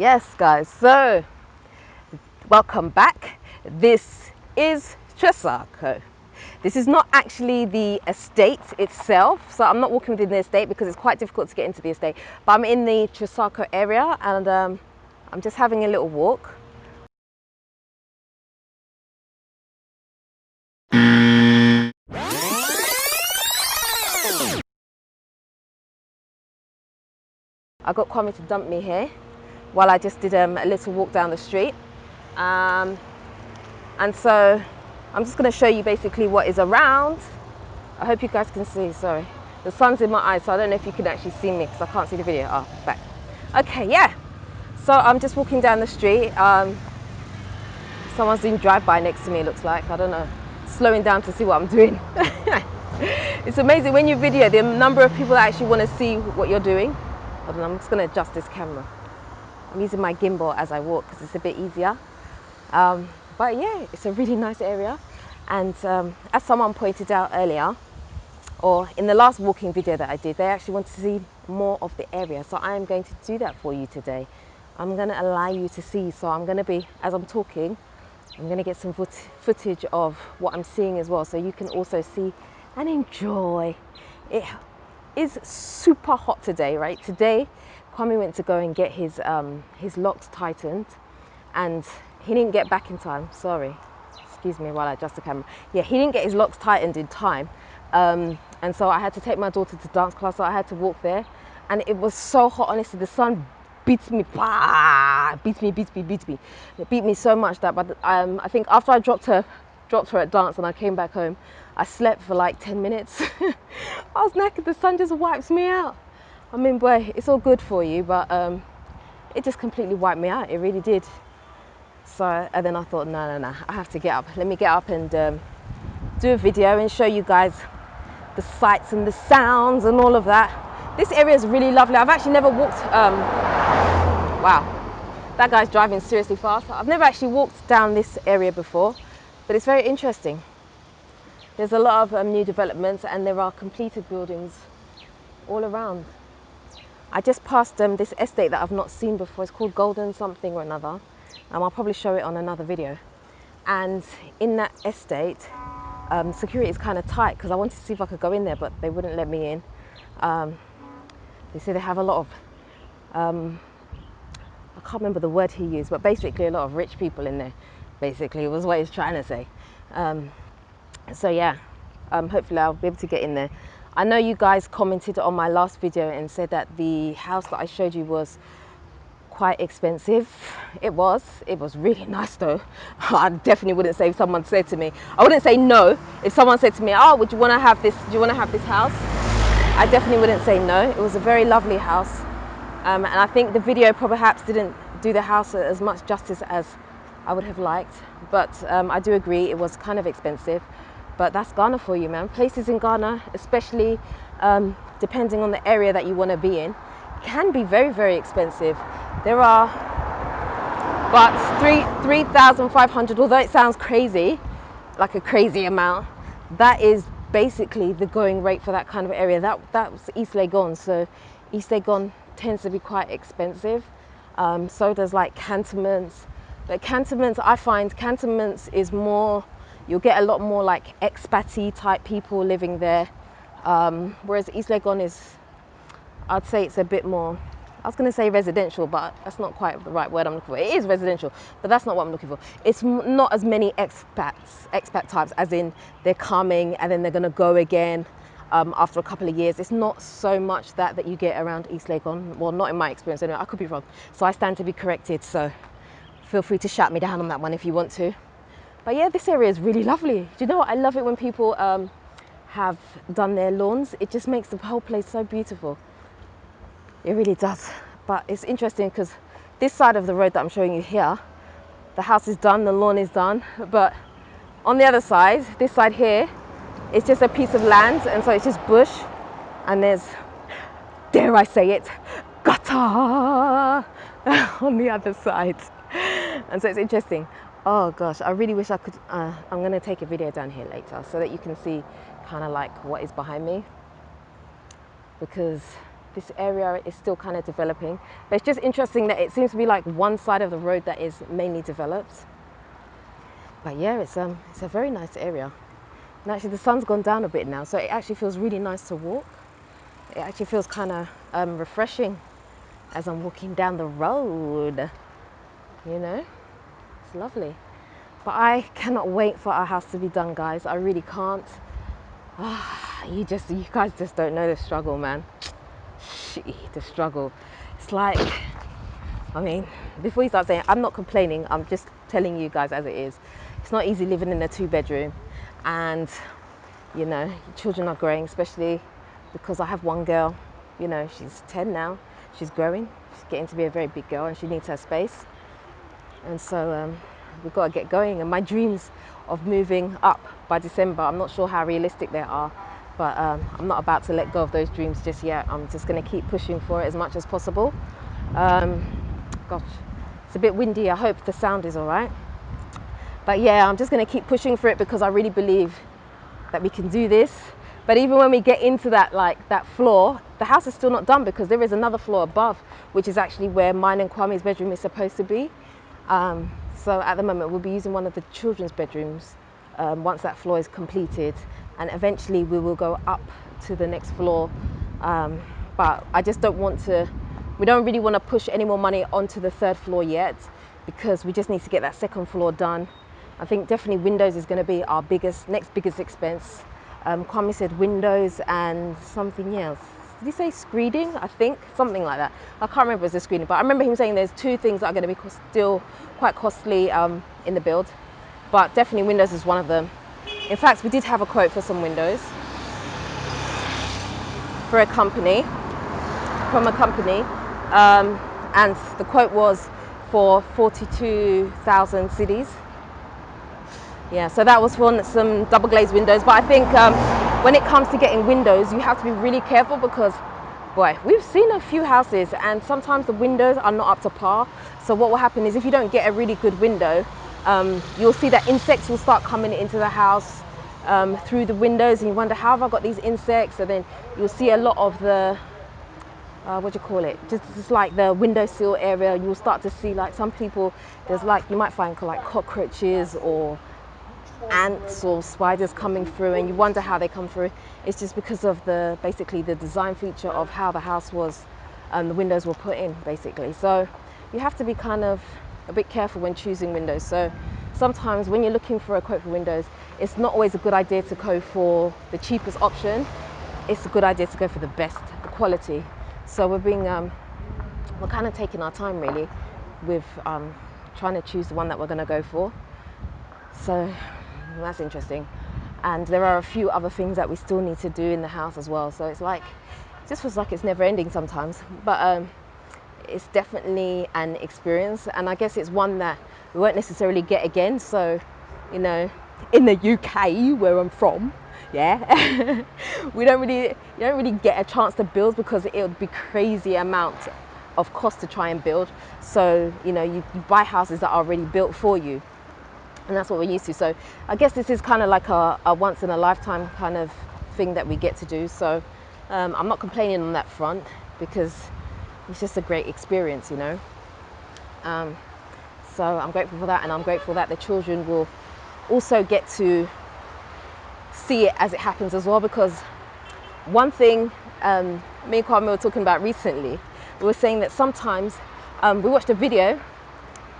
Yes, guys, so welcome back. This is Tresako. This is not actually the estate itself, so I'm not walking within the estate because it's quite difficult to get into the estate, but I'm in the Tresako area and I'm just having a little walk. I got Kwame to dump me here while I just did a little walk down the street. And so I'm just going to show you basically what is around. I hope you guys can see, sorry. The sun's in my eyes, so I don't know if you can actually see me because I can't see the video. Oh, back. Okay, yeah. So I'm just walking down the street. Someone's doing drive-by next to me, it looks like. I don't know. Slowing down to see what I'm doing. It's amazing when you video, the number of people that actually want to see what you're doing. Hold on, I'm just going to adjust this camera. I'm using my gimbal as I walk because it's a bit easier. But yeah, it's a really nice area. And as someone pointed out earlier, or in the last walking video that I did, they actually wanted to see more of the area. So I am going to do that for you today. I'm going to allow you to see. So I'm going to be, as I'm talking, I'm going to get some footage of what I'm seeing as well. So you can also see and enjoy. It is super hot today, right? Today, Kwame went to go and get his locks tightened and he didn't get back in time. Sorry, excuse me while I adjust the camera. Yeah, he didn't get his locks tightened in time. And so I had to take my daughter to dance class, so I had to walk there. And it was so hot, honestly, the sun beats me, beats me. It beat me so much that I think after I dropped her at dance and I came back home, I slept for like 10 minutes. I was knackered, the sun just wipes me out. I mean, boy, it's all good for you, but it just completely wiped me out, it really did. So, and then I thought, no, I have to get up. Let me get up and do a video and show you guys the sights and the sounds and all of that. This area is really lovely. I've actually never walked, wow, that guy's driving seriously fast. I've never actually walked down this area before, but it's very interesting. There's a lot of new developments and there are completed buildings all around. I just passed this estate that I've not seen before. It's called Golden something or another. I'll probably show it on another video. And in that estate, security is kind of tight because I wanted to see if I could go in there, but they wouldn't let me in. They say they have a lot of, I can't remember the word he used, but basically a lot of rich people in there, basically was what he was trying to say. So yeah, hopefully I'll be able to get in there. I know you guys commented on my last video and said that the house that I showed you was quite expensive. It was really nice though. I definitely wouldn't say if someone said to me, I wouldn't say no if someone said to me, oh, would you want to have this, do you want to have this house? I definitely wouldn't say no. It was a very lovely house, and I think the video perhaps didn't do the house as much justice as I would have liked, but I do agree it was kind of expensive. But that's Ghana for you, man. Places in Ghana, especially depending on the area that you want to be in, can be very, very expensive. There are about 3,500, although it sounds crazy, like a crazy amount, that is basically the going rate for that kind of area. That was East Legon, so East Legon tends to be quite expensive. So does like cantonments. But cantonments, I find cantonments is more, you'll get a lot more like expaty type people living there. Whereas East Legon is, I'd say it's a bit more, I was going to say residential, but that's not quite the right word I'm looking for. It is residential, but that's not what I'm looking for. It's not as many expat types, as in they're coming and then they're going to go again after a couple of years. It's not so much that you get around East Legon. Well, not in my experience anyway. I could be wrong. So I stand to be corrected. So feel free to shout me down on that one if you want to. But yeah, this area is really lovely. Do you know what? I love it when people have done their lawns. It just makes the whole place so beautiful. It really does. But it's interesting because this side of the road that I'm showing you here, the house is done, the lawn is done. But on the other side, this side here, it's just a piece of land, and so it's just bush. And there's, dare I say it, gutter on the other side. And so it's interesting. Oh gosh, I really wish I could, I'm going to take a video down here later so that you can see kind of like what is behind me. Because this area is still kind of developing. But it's just interesting that it seems to be like one side of the road that is mainly developed. But yeah, it's a very nice area. And actually the sun's gone down a bit now, so it actually feels really nice to walk. It actually feels kind of refreshing as I'm walking down the road, you know. It's lovely. But I cannot wait for our house to be done, guys. I really can't. You guys just don't know the struggle, man. The struggle. It's like, I mean, before you start saying, I'm not complaining, I'm just telling you guys as it is. It's not easy living in a 2-bedroom, and you know, your children are growing, especially because I have one girl, you know, she's 10 now, she's growing, she's getting to be a very big girl, and she needs her space. And so we've got to get going. And my dreams of moving up by December, I'm not sure how realistic they are, but I'm not about to let go of those dreams just yet. I'm just going to keep pushing for it as much as possible. Gosh, it's a bit windy. I hope the sound is all right. But yeah, I'm just going to keep pushing for it because I really believe that we can do this. But even when we get into that, like that floor, the house is still not done because there is another floor above, which is actually where mine and Kwame's bedroom is supposed to be. So at the moment we'll be using one of the children's bedrooms once that floor is completed, and eventually we will go up to the next floor. But I just don't want to, we don't really want to push any more money onto the 3rd floor yet, because we just need to get that 2nd floor done. I think definitely windows is going to be our next biggest expense. Kwame said windows and something else. Did he say screening? I think something like that. I can't remember if it was a screening, but I remember him saying there's 2 things that are going to be still quite costly in the build, but definitely windows is one of them. In fact, we did have a quote for some windows for a company, and the quote was for 42,000 cedis. Yeah, so that was for some double glazed windows. But I think when it comes to getting windows, you have to be really careful because, boy, we've seen a few houses and sometimes the windows are not up to par. So what will happen is if you don't get a really good window, you'll see that insects will start coming into the house through the windows, and you wonder, how have I got these insects? And then you'll see a lot of the what do you call it, just like the windowsill area. You'll start to see, like, some people, there's like, you might find like cockroaches or ants or spiders coming through, and you wonder how they come through. It's just because of basically the design feature of how the house was, the windows were put in basically. So you have to be kind of a bit careful when choosing windows. So sometimes when you're looking for a quote for windows, it's not always a good idea to go for the cheapest option. It's a good idea to go for the best, the quality. So we're kind of taking our time really with trying to choose the one that we're going to go for. So that's interesting. And there are a few other things that we still need to do in the house as well. So it's like, it just feels like it's never ending sometimes. But it's definitely an experience, and I guess it's one that we won't necessarily get again. So, you know, in the UK where I'm from, yeah, you don't really get a chance to build because it would be crazy amount of cost to try and build. So, you know, you buy houses that are already built for you, and that's what we're used to. So I guess this is kind of like a once in a lifetime kind of thing that we get to do. So I'm not complaining on that front because it's just a great experience, you know. So I'm grateful for that, and I'm grateful that the children will also get to see it as it happens as well. Because one thing me and Kwame were talking about recently, we were saying that sometimes we watched a video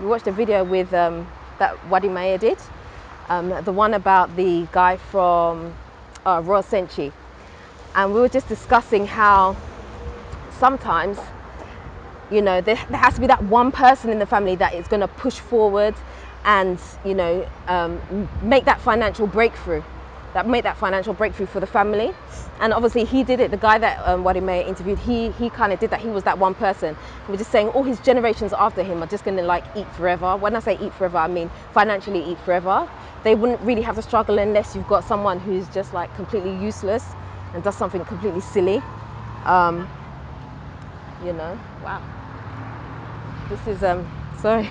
with that Wadi Maya did, the one about the guy from Royal Senchi, and we were just discussing how sometimes, you know, there has to be that one person in the family that is going to push forward and, you know, make that financial breakthrough for the family. And obviously he did it. The guy that Wadi Maya interviewed, he kind of did that. He was that one person. We're just saying all his generations after him are just going to like eat forever. When I say eat forever, I mean financially eat forever. They wouldn't really have to struggle unless you've got someone who's just like completely useless and does something completely silly. You know, wow. This is sorry,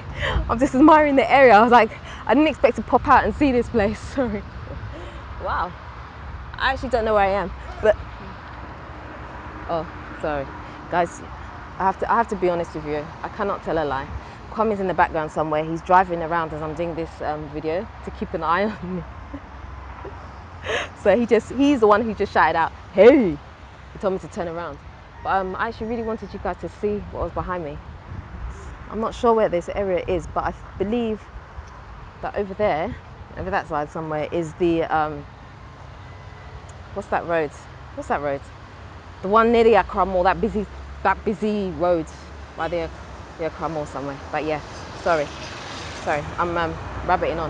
I'm just admiring the area. I was like, I didn't expect to pop out and see this place. Sorry. Wow. I actually don't know where I am, but oh, sorry. Guys, I have to be honest with you. I cannot tell a lie. Kwame's in the background somewhere. He's driving around as I'm doing this video to keep an eye on me. So he's the one who just shouted out, "Hey!" He told me to turn around. But I actually really wanted you guys to see what was behind me. I'm not sure where this area is, but I believe that over there, over that side somewhere, is the what's that road? What's that road? The one near the Accra Mall, that busy road by the Accra Mall somewhere. But yeah, sorry, I'm rabbiting on.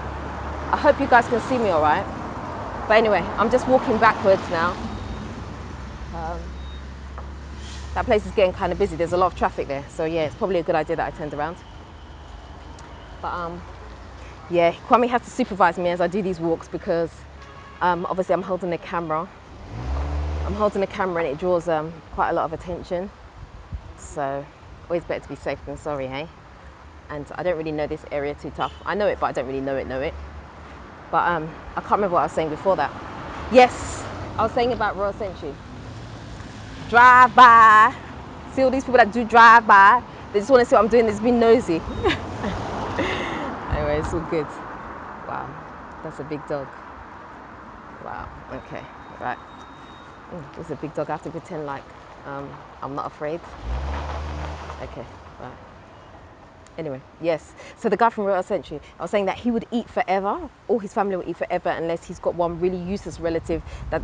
I hope you guys can see me all right. But anyway, I'm just walking backwards now. That place is getting kind of busy. There's a lot of traffic there, so yeah, it's probably a good idea that I turned around. But yeah, Kwame has to supervise me as I do these walks because obviously I'm holding the camera. I'm holding the camera and it draws quite a lot of attention. So always better to be safe than sorry, hey? And I don't really know this area too tough. I know it, but I don't really know it. But I can't remember what I was saying before that. Yes, I was saying about Royal Century. Drive by. See all these people that do drive by? They just want to see what I'm doing. They're just being nosy. Anyway, it's all good. Wow, that's a big dog. Wow, okay, right. It's a big dog. I have to pretend like I'm not afraid. Okay, right. Anyway, yes. So the guy from Royal Century, I was saying that he would eat forever, or his family would eat forever, unless he's got one really useless relative that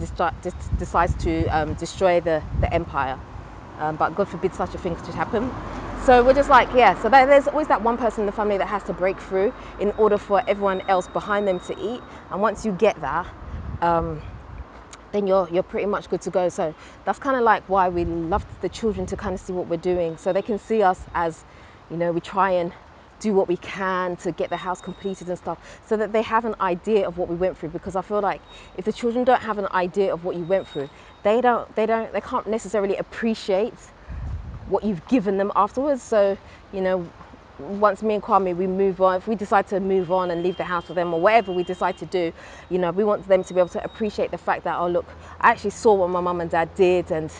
decides to destroy the empire. But God forbid such a thing should happen. So we're just like, yeah, so there's always that one person in the family that has to break through in order for everyone else behind them to eat. And once you get that, then you're pretty much good to go. So that's kind of like why we love the children to kind of see what we're doing, so they can see us as, you know, we try and do what we can to get the house completed and stuff, so that they have an idea of what we went through. Because I feel like if the children don't have an idea of what you went through, they can't necessarily appreciate what you've given them afterwards. So, you know, once me and Kwame, we move on, if we decide to move on and leave the house with them or whatever we decide to do, you know, we want them to be able to appreciate the fact that, oh look, I actually saw what my mum and dad did, and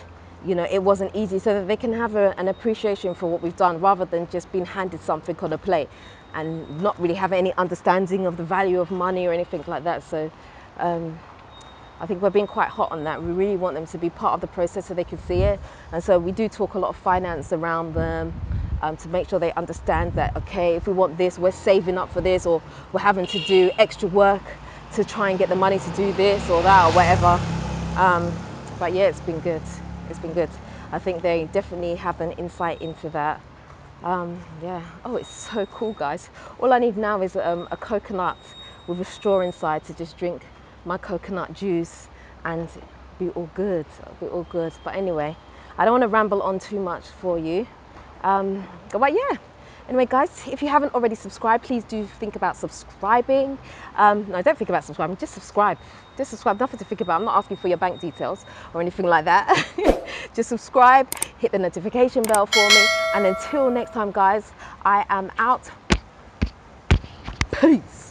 you know, it wasn't easy, so that they can have an appreciation for what we've done, rather than just being handed something on a plate and not really have any understanding of the value of money or anything like that. So I think we're being quite hot on that. We really want them to be part of the process so they can see it. And so we do talk a lot of finance around them, to make sure they understand that, okay, if we want this, we're saving up for this, or we're having to do extra work to try and get the money to do this or that or whatever. But yeah, it's been good. It's been good. I think they definitely have an insight into that. Yeah. Oh, it's so cool, guys. All I need now is a coconut with a straw inside to just drink my coconut juice and be all good. Be all good. But anyway, I don't want to ramble on too much for you. But yeah. Anyway, guys, if you haven't already subscribed, please do think about subscribing. No, don't think about subscribing, just subscribe. Just subscribe, nothing to think about. I'm not asking for your bank details or anything like that. Just subscribe, hit the notification bell for me. And until next time, guys, I am out. Peace.